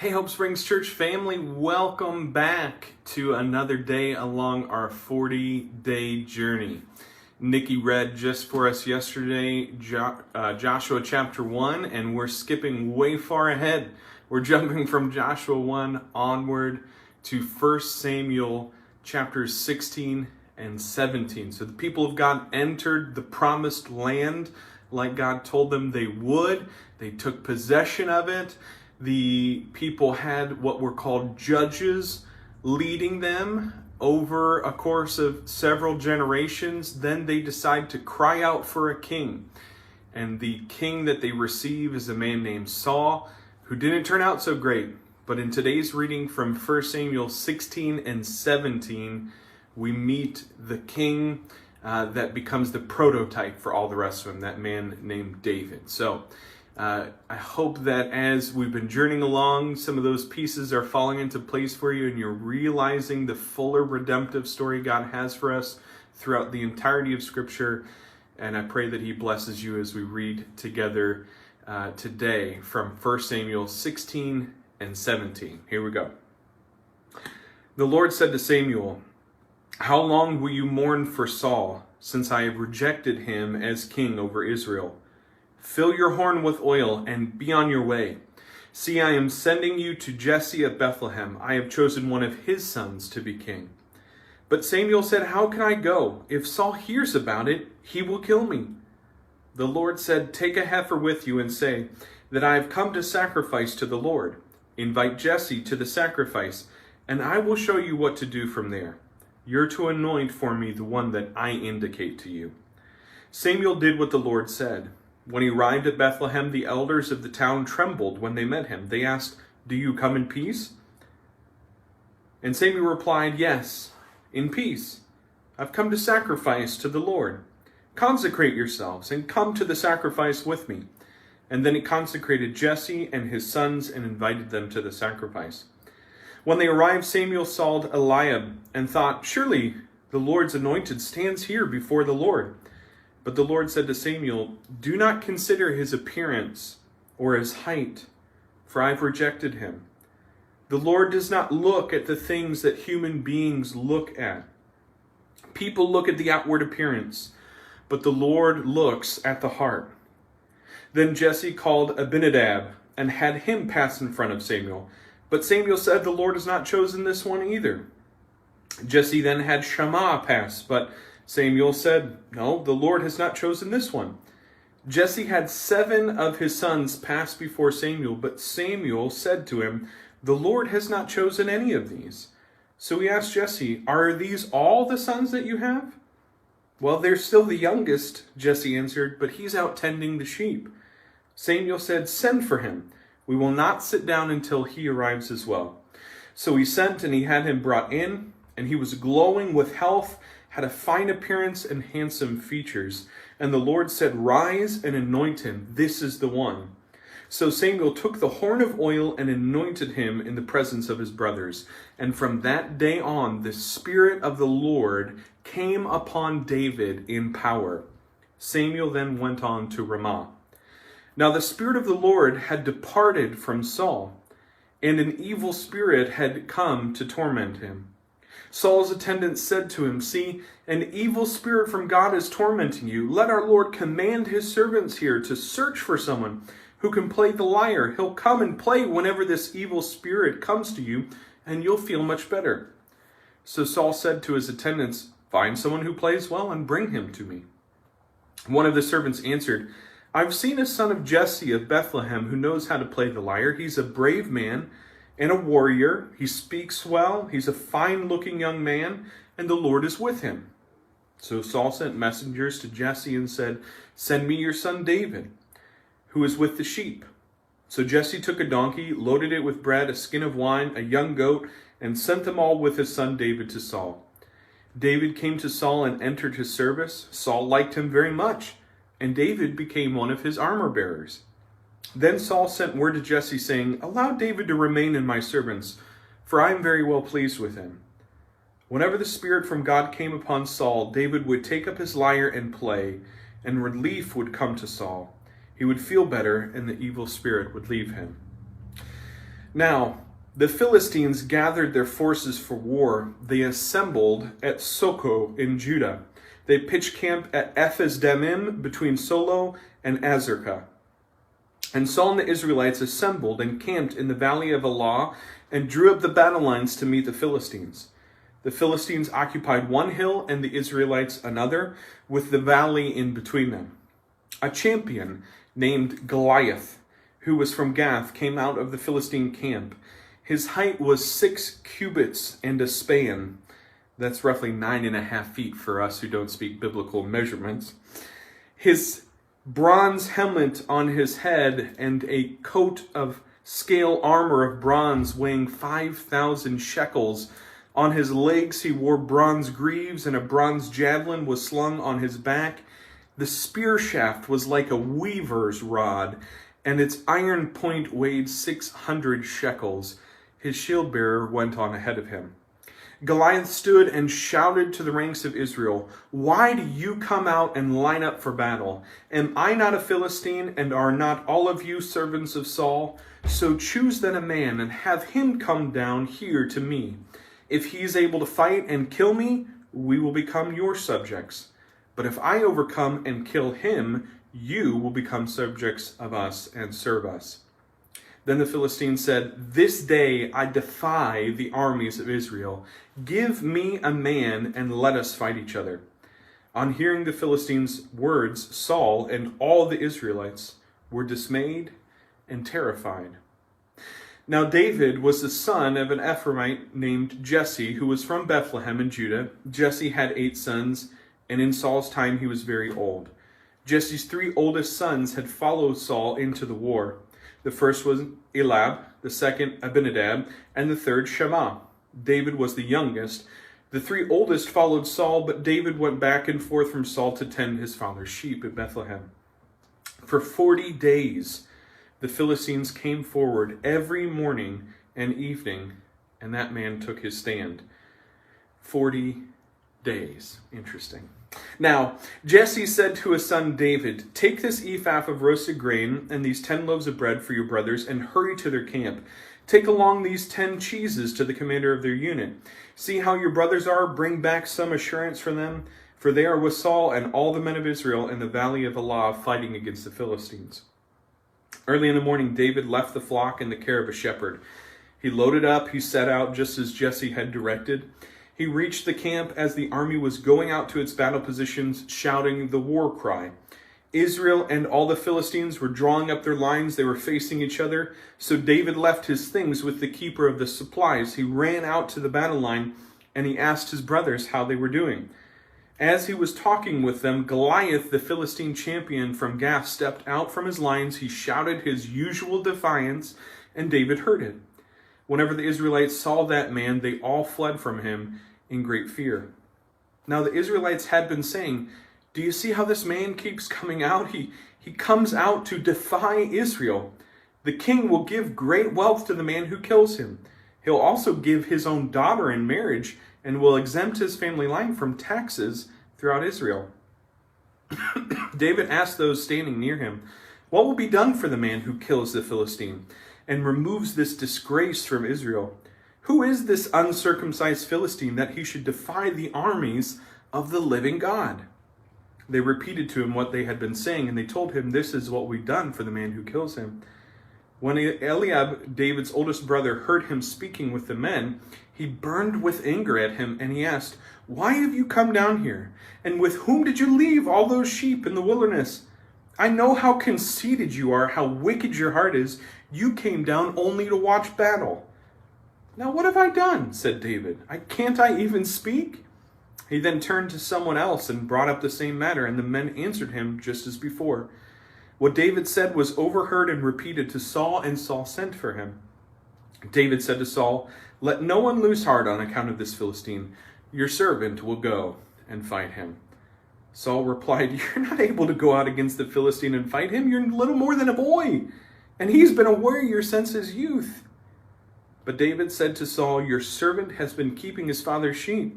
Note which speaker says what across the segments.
Speaker 1: Hey, Hope Springs Church family, welcome back to another day along our 40-day journey. Nikki read just for us yesterday Joshua chapter 1, and we're skipping way far ahead. We're jumping from Joshua 1 onward to 1 Samuel chapters 16 and 17. So the people of God entered the promised land like God told them they would. They took possession of it. The people had what were called judges leading them over a course of several generations. Then they decide to cry out for a king. And the king that they receive is a man named Saul, who didn't turn out so great. But in today's reading from 1 Samuel 16 and 17, we meet the king that becomes the prototype for all the rest of them, that man named David. So I hope that as we've been journeying along, some of those pieces are falling into place for you and you're realizing the fuller redemptive story God has for us throughout the entirety of Scripture. And I pray that He blesses you as we read together today from 1 Samuel 16 and 17. Here we go. The Lord said to Samuel, "How long will you mourn for Saul, since I have rejected him as king over Israel? Fill your horn with oil and be on your way. See, I am sending you to Jesse of Bethlehem. I have chosen one of his sons to be king." But Samuel said, "How can I go? If Saul hears about it, he will kill me." The Lord said, "Take a heifer with you and say that I have come to sacrifice to the Lord. Invite Jesse to the sacrifice, and I will show you what to do from there. You're to anoint for me the one that I indicate to you." Samuel did what the Lord said. When he arrived at Bethlehem, the elders of the town trembled when they met him. They asked, "Do you come in peace?" And Samuel replied, "Yes, in peace. I've come to sacrifice to the Lord. Consecrate yourselves and come to the sacrifice with me." And then he consecrated Jesse and his sons and invited them to the sacrifice. When they arrived, Samuel saw Eliab and thought, "Surely the Lord's anointed stands here before the Lord." But the Lord said to Samuel, "Do not consider his appearance or his height, for I've rejected him. The Lord does not look at the things that human beings look at. People look at the outward appearance, but the Lord looks at the heart." Then Jesse called Abinadab and had him pass in front of Samuel. But Samuel said, "The Lord has not chosen this one either." Jesse then had Shammah pass, but Samuel said, "No, the Lord has not chosen this one." Jesse had 7 of his sons pass before Samuel, but Samuel said to him, "The Lord has not chosen any of these." So he asked Jesse, "Are these all the sons that you have?" "Well, they're still the youngest," Jesse answered, "but he's out tending the sheep." Samuel said, "Send for him. We will not sit down until he arrives as well." So he sent, and he had him brought in, and he was glowing with health, had a fine appearance and handsome features. And the Lord said, "Rise and anoint him. This is the one." So Samuel took the horn of oil and anointed him in the presence of his brothers. And from that day on, the Spirit of the Lord came upon David in power. Samuel then went on to Ramah. Now the Spirit of the Lord had departed from Saul, and an evil spirit had come to torment him. Saul's attendants said to him, "See, an evil spirit from God is tormenting you. Let our Lord command his servants here to search for someone who can play the lyre. He'll come and play whenever this evil spirit comes to you, and you'll feel much better." So Saul said to his attendants, "Find someone who plays well and bring him to me." One of the servants answered, "I've seen a son of Jesse of Bethlehem who knows how to play the lyre. He's a brave man and a warrior. He speaks well. He's a fine-looking young man, and the Lord is with him." So Saul sent messengers to Jesse and said, "Send me your son David, who is with the sheep." So Jesse took a donkey, loaded it with bread, a skin of wine, a young goat, and sent them all with his son David to Saul. David came to Saul and entered his service. Saul liked him very much, and David became one of his armor-bearers. Then Saul sent word to Jesse, saying, "Allow David to remain in my servants, for I am very well pleased with him." Whenever the Spirit from God came upon Saul, David would take up his lyre and play, and relief would come to Saul. He would feel better, and the evil spirit would leave him. Now, the Philistines gathered their forces for war. They assembled at Soko in Judah. They pitched camp at Ephes Dammim between Solo and Azekah. And Saul and the Israelites assembled and camped in the valley of Elah and drew up the battle lines to meet the Philistines. The Philistines occupied one hill and the Israelites another, with the valley in between them. A champion named Goliath, who was from Gath, came out of the Philistine camp. His height was 6 cubits and a span. That's roughly 9.5 feet for us who don't speak biblical measurements. His bronze helmet on his head and a coat of scale armor of bronze weighing 5,000 shekels. On his legs he wore bronze greaves, and a bronze javelin was slung on his back. The spear shaft was like a weaver's rod, and its iron point weighed 600 shekels. His shield bearer went on ahead of him. Goliath stood and shouted to the ranks of Israel, "Why do you come out and line up for battle? Am I not a Philistine, and are not all of you servants of Saul? So choose then a man and have him come down here to me. If he is able to fight and kill me, we will become your subjects. But if I overcome and kill him, you will become subjects of us and serve us." Then the Philistines said, "This day I defy the armies of Israel. Give me a man and let us fight each other." On hearing the Philistines' words, Saul and all the Israelites were dismayed and terrified. Now David was the son of an Ephraimite named Jesse, who was from Bethlehem in Judah. Jesse had 8 sons, and in Saul's time he was very old. Jesse's 3 oldest sons had followed Saul into the war. The first was Eliab, the second Abinadab, and the third Shammah. David was the youngest. The 3 oldest followed Saul, but David went back and forth from Saul to tend his father's sheep at Bethlehem. For 40 days, the Philistines came forward every morning and evening, and that man took his stand. 40 days. Interesting. Now, Jesse said to his son David, "Take this ephah of roasted grain and these 10 loaves of bread for your brothers and hurry to their camp. Take along these 10 cheeses to the commander of their unit. See how your brothers are, bring back some assurance from them, for they are with Saul and all the men of Israel in the valley of Elah fighting against the Philistines." Early in the morning, David left the flock in the care of a shepherd. He loaded up, he set out just as Jesse had directed. He reached the camp as the army was going out to its battle positions, shouting the war cry. Israel and all the Philistines were drawing up their lines. They were facing each other. So David left his things with the keeper of the supplies. He ran out to the battle line, and he asked his brothers how they were doing. As he was talking with them, Goliath, the Philistine champion from Gath, stepped out from his lines. He shouted his usual defiance, and David heard it. Whenever the Israelites saw that man, they all fled from him in great fear. Now the Israelites had been saying, "Do you see how this man keeps coming out? He comes out to defy Israel. The king will give great wealth to the man who kills him. He'll also give his own daughter in marriage and will exempt his family line from taxes throughout Israel." David asked those standing near him, "What will be done for the man who kills the Philistine and removes this disgrace from Israel? Who is this uncircumcised Philistine that he should defy the armies of the living God?" They repeated to him what they had been saying, and they told him, "This is what we've done for the man who kills him." When Eliab, David's oldest brother, heard him speaking with the men, he burned with anger at him, and he asked, "Why have you come down here? And with whom did you leave all those sheep in the wilderness? I know how conceited you are, how wicked your heart is. You came down only to watch battle." "Now what have I done?" said David. Can't I even speak?" He then turned to someone else and brought up the same matter, and the men answered him just as before. What David said was overheard and repeated to Saul, and Saul sent for him. David said to Saul, "Let no one lose heart on account of this Philistine. Your servant will go and fight him." Saul replied, "You're not able to go out against the Philistine and fight him. You're little more than a boy, and he's been a warrior since his youth." But David said to Saul, "Your servant has been keeping his father's sheep.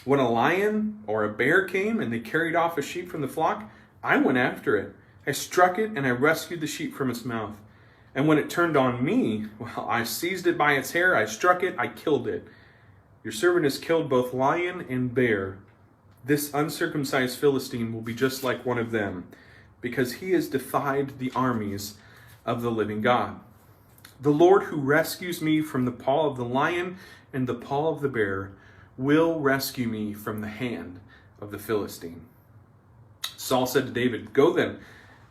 Speaker 1: When a lion or a bear came and they carried off a sheep from the flock, I went after it. I struck it and I rescued the sheep from its mouth. And when it turned on me, well, I seized it by its hair, I struck it, I killed it. Your servant has killed both lion and bear. This uncircumcised Philistine will be just like one of them, because he has defied the armies of the living God. The Lord who rescues me from the paw of the lion and the paw of the bear will rescue me from the hand of the Philistine. Saul said to David, "Go then,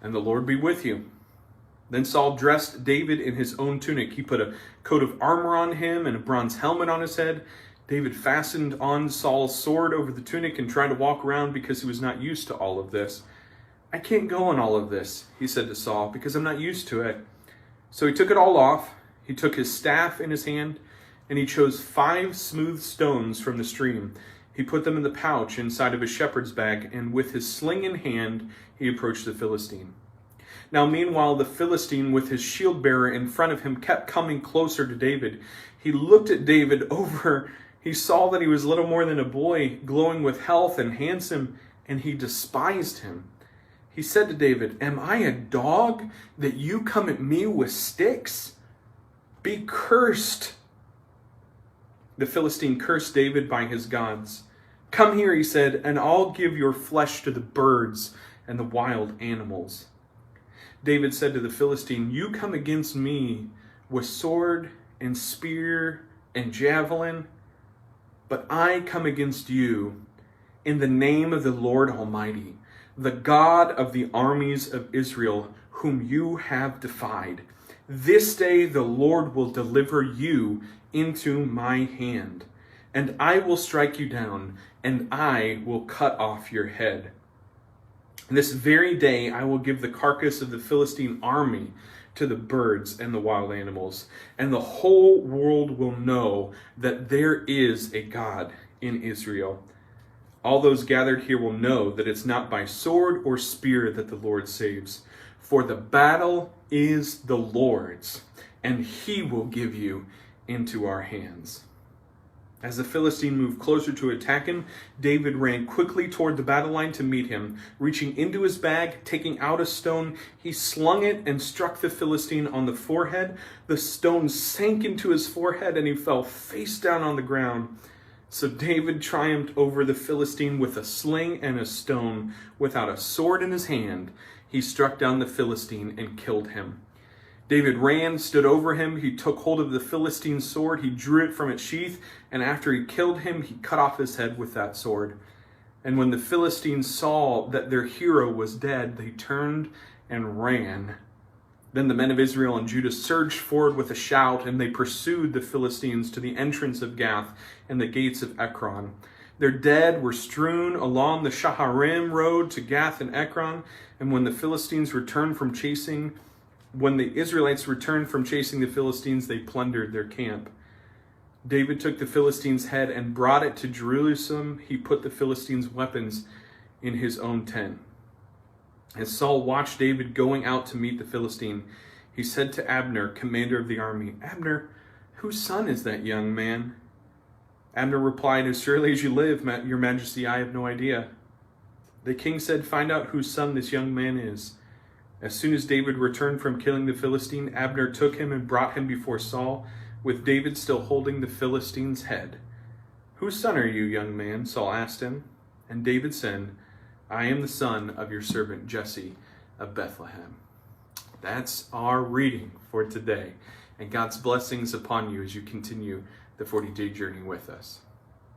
Speaker 1: and the Lord be with you." Then Saul dressed David in his own tunic. He put a coat of armor on him and a bronze helmet on his head. David fastened on Saul's sword over the tunic and tried to walk around because he was not used to all of this. "I can't go in all of this," he said to Saul, "because I'm not used to it." So he took it all off. He took his staff in his hand, and he chose 5 smooth stones from the stream. He put them in the pouch inside of his shepherd's bag, and with his sling in hand, he approached the Philistine. Now, meanwhile, the Philistine, with his shield bearer in front of him, kept coming closer to David. He looked at David over. He saw that he was little more than a boy, glowing with health and handsome, and he despised him. He said to David, "Am I a dog that you come at me with sticks? Be cursed." The Philistine cursed David by his gods. "Come here," he said, "and I'll give your flesh to the birds and the wild animals." David said to the Philistine, "You come against me with sword and spear and javelin, but I come against you in the name of the Lord Almighty, the God of the armies of Israel, whom you have defied. This day the Lord will deliver you into my hand, and I will strike you down, and I will cut off your head. This very day I will give the carcass of the Philistine army to the birds and the wild animals, and the whole world will know that there is a God in Israel. All those gathered here will know that it's not by sword or spear that the Lord saves, for the battle is the Lord's, and he will give you into our hands." As the Philistine moved closer to attack him, David ran quickly toward the battle line to meet him. Reaching into his bag, taking out a stone, he slung it and struck the Philistine on the forehead. The stone sank into his forehead and he fell face down on the ground. So David triumphed over the Philistine with a sling and a stone. Without a sword in his hand, he struck down the Philistine and killed him. David ran, stood over him. He took hold of the Philistine's sword. He drew it from its sheath, and after he killed him, he cut off his head with that sword. And when the Philistines saw that their hero was dead, they turned and ran. Then the men of Israel and Judah surged forward with a shout, and they pursued the Philistines to the entrance of Gath and the gates of Ekron. Their dead were strewn along the Shaharim road to Gath and Ekron, and when the Israelites returned from chasing the Philistines, they plundered their camp. David took the Philistines' head and brought it to Jerusalem. He put the Philistines' weapons in his own tent. As Saul watched David going out to meet the Philistine, he said to Abner, commander of the army, "Abner, whose son is that young man?" Abner replied, "As surely as you live, your majesty, I have no idea." The king said, "Find out whose son this young man is." As soon as David returned from killing the Philistine, Abner took him and brought him before Saul, with David still holding the Philistine's head. "Whose son are you, young man?" Saul asked him. And David said, "I am the son of your servant Jesse of Bethlehem." That's our reading for today. And God's blessings upon you as you continue the 40-day journey with us.